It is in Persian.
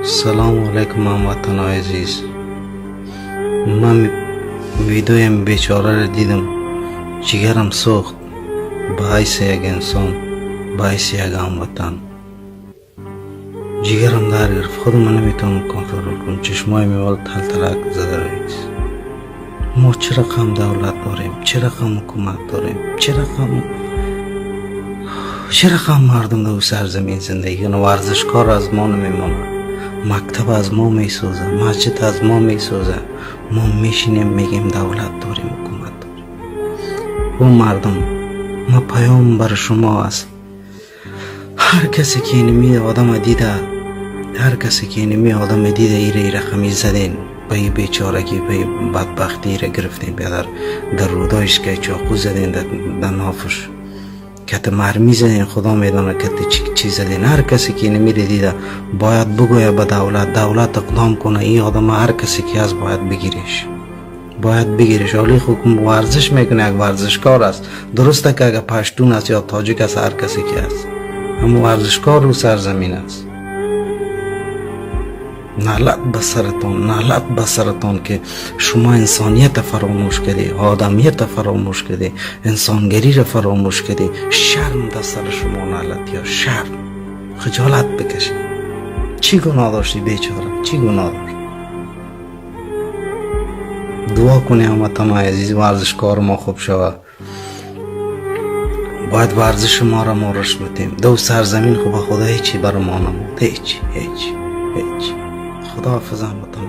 سلام علیکم هموطن عزیز. من ویدیویم بیچاره را دیدم، جگرم سوخت به حیث یک انسان، به حیث یک هموطن. جگرم در گرفت، خودم نمیتونم کنترل کنم. چشمای میوال تل تلک زده رئیس. ما چه رقم دولت داریم، چه رقم حکومت داریم، چه رقم مردم در سرزمین زندگی کنه. ورزشکار از ما نمیمونه، مکتب از ما میسوزه، مسجد از ما میسوزه. ما میشینیم میگیم دولت داریم، حکومت داریم. او مردم، ما پیام بر شما است. هر کسی که اینمی آدم دیده، هر کسی که اینمی آدم دیده ایره رقمی زدین، به این بیچارگی، به این بدبختی را گرفتین، در رودایش که چاقو زدین، در نافش کت مرمی زدین، خدا میدانه کت چی زدین. هر کسی که نمیره دیده باید بگویه به دولت اقدام کنه. این آدم هر کسی که هست باید بگیرش. حالی حکم ورزش میکنه، یک ورزشکار است. درسته که اگه پشتون است یا تاجیک است، هر کسی که است، اما ورزشکار رو سرزمین است. نعلت به سرتان که شما انسانیت فراموش کردی، آدمیت فراموش کردی، انسانگری را فراموش کردی. شرم در سر شما نعلت، یا شرم، خجالت بکشی. چی گناه داشتی بیچاره؟ چی گناه داشت؟ دعا کنی هموطن عزیز ورزشکار ما خوب شوه. باید ورزش ما را ما رشد بدیم. دو سرزمین خوب خدا هیچی برای ما نمود، هیچ. خدا حافظ هموطن.